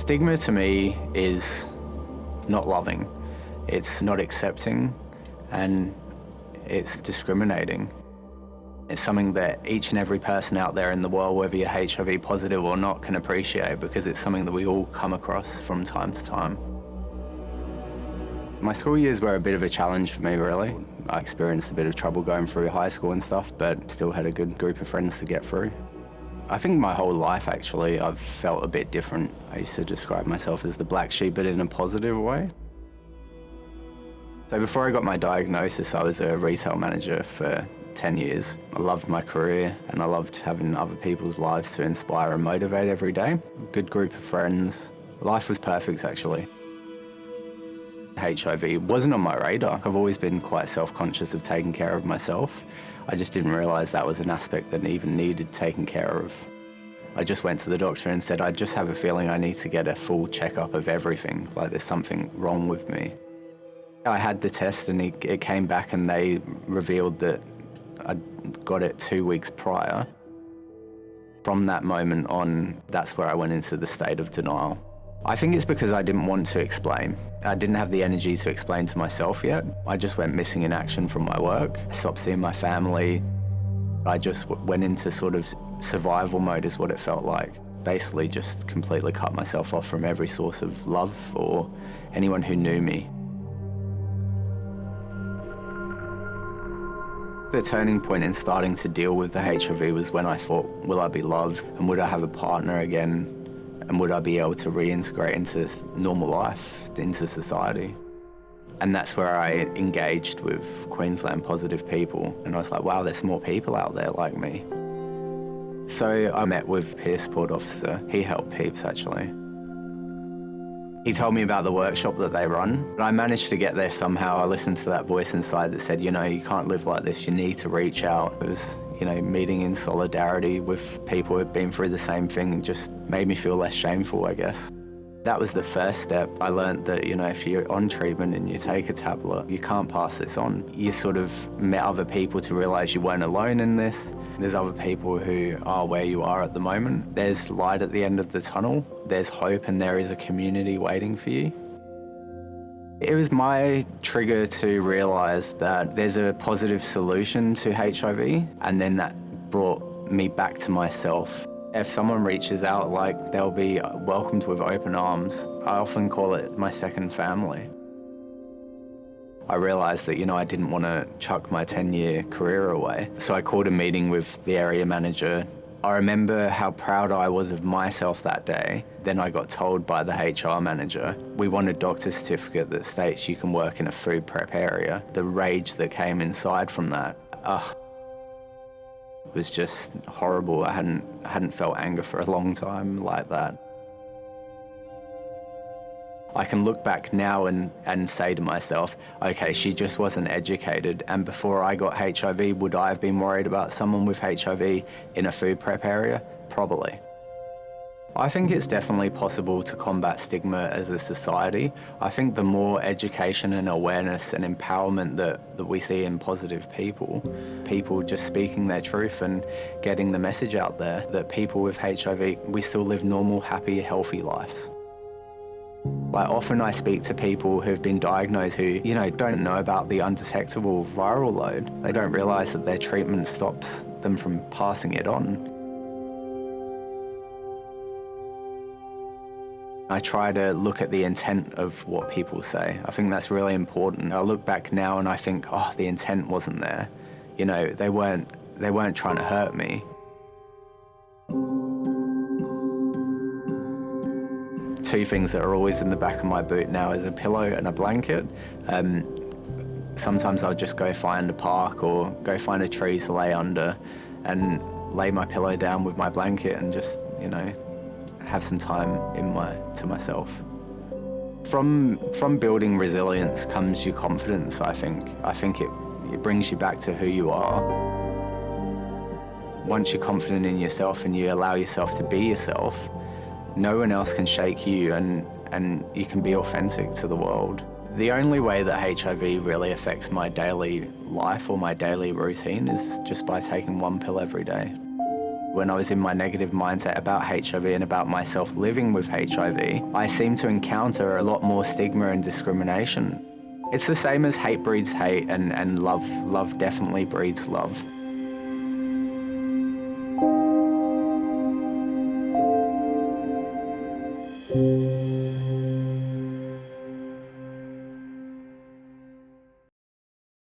Stigma to me is not loving, it's not accepting, and it's discriminating. It's something that each and every person out there in the world, whether you're HIV positive or not, can appreciate, because it's something that we all come across from time to time. My school years were a bit of a challenge for me, really. I experienced a bit of trouble going through high school and stuff, but still had a good group of friends to get through. I think my whole life, actually, I've felt a bit different. I used to describe myself as the black sheep, but in a positive way. So before I got my diagnosis, I was a retail manager for 10 years. I loved my career and I loved having other people's lives to inspire and motivate every day. Good group of friends. Life was perfect, actually. HIV wasn't on my radar. I've always been quite self-conscious of taking care of myself. I just didn't realise that was an aspect that even needed taking care of. I just went to the doctor and said, I just have a feeling I need to get a full checkup of everything, like there's something wrong with me. I had the test and it came back and they revealed that I'd got it 2 weeks prior. From that moment on, that's where I went into the state of denial. I think it's because I didn't want to explain. I didn't have the energy to explain to myself yet. I just went missing in action from my work. I stopped seeing my family. I just went into sort of survival mode is what it felt like. Basically just completely cut myself off from every source of love or anyone who knew me. The turning point in starting to deal with the HIV was when I thought, will I be loved and would I have a partner again? And would I be able to reintegrate into normal life, into society? And that's where I engaged with Queensland positive people. And I was like, wow, there's more people out there like me. So I met with a peer support officer. He helped heaps, actually. He told me about the workshop that they run. I managed to get there somehow. I listened to that voice inside that said, you know, you can't live like this. You need to reach out. It was, you know, meeting in solidarity with people who've been through the same thing and just made me feel less shameful, I guess. That was the first step. I learned that, you know, if you're on treatment and you take a tablet, you can't pass this on. You sort of met other people to realise you weren't alone in this. There's other people who are where you are at the moment. There's light at the end of the tunnel. There's hope and there is a community waiting for you. It was my trigger to realise that there's a positive solution to HIV, and then that brought me back to myself. If someone reaches out, like, they'll be welcomed with open arms. I often call it my second family. I realised that, you know, I didn't want to chuck my 10-year career away. So I called a meeting with the area manager. I remember how proud I was of myself that day. Then I got told by the HR manager, we want a doctor's certificate that states you can work in a food prep area. The rage that came inside from that, was just horrible. I hadn't felt anger for a long time like that. I can look back now and say to myself, okay, she just wasn't educated, and before I got HIV, would I have been worried about someone with HIV in a food prep area? Probably. I think it's definitely possible to combat stigma as a society. I think the more education and awareness and empowerment that we see in positive people just speaking their truth and getting the message out there that people with HIV, we still live normal, happy, healthy lives. Like, often I speak to people who've been diagnosed who, you know, don't know about the undetectable viral load. They don't realise that their treatment stops them from passing it on. I try to look at the intent of what people say. I think that's really important. I look back now and I think, oh, the intent wasn't there. You know, they weren't trying to hurt me. Two things that are always in the back of my boot now is a pillow and a blanket. Sometimes I'll just go find a park or go find a tree to lay under and lay my pillow down with my blanket and just, you know, have some time to myself. From building resilience comes your confidence, I think. I think it brings you back to who you are. Once you're confident in yourself and you allow yourself to be yourself, no one else can shake you and you can be authentic to the world. The only way that HIV really affects my daily life or my daily routine is just by taking one pill every day. When I was in my negative mindset about HIV and about myself living with HIV, I seemed to encounter a lot more stigma and discrimination. It's the same as hate breeds hate, and love definitely breeds love.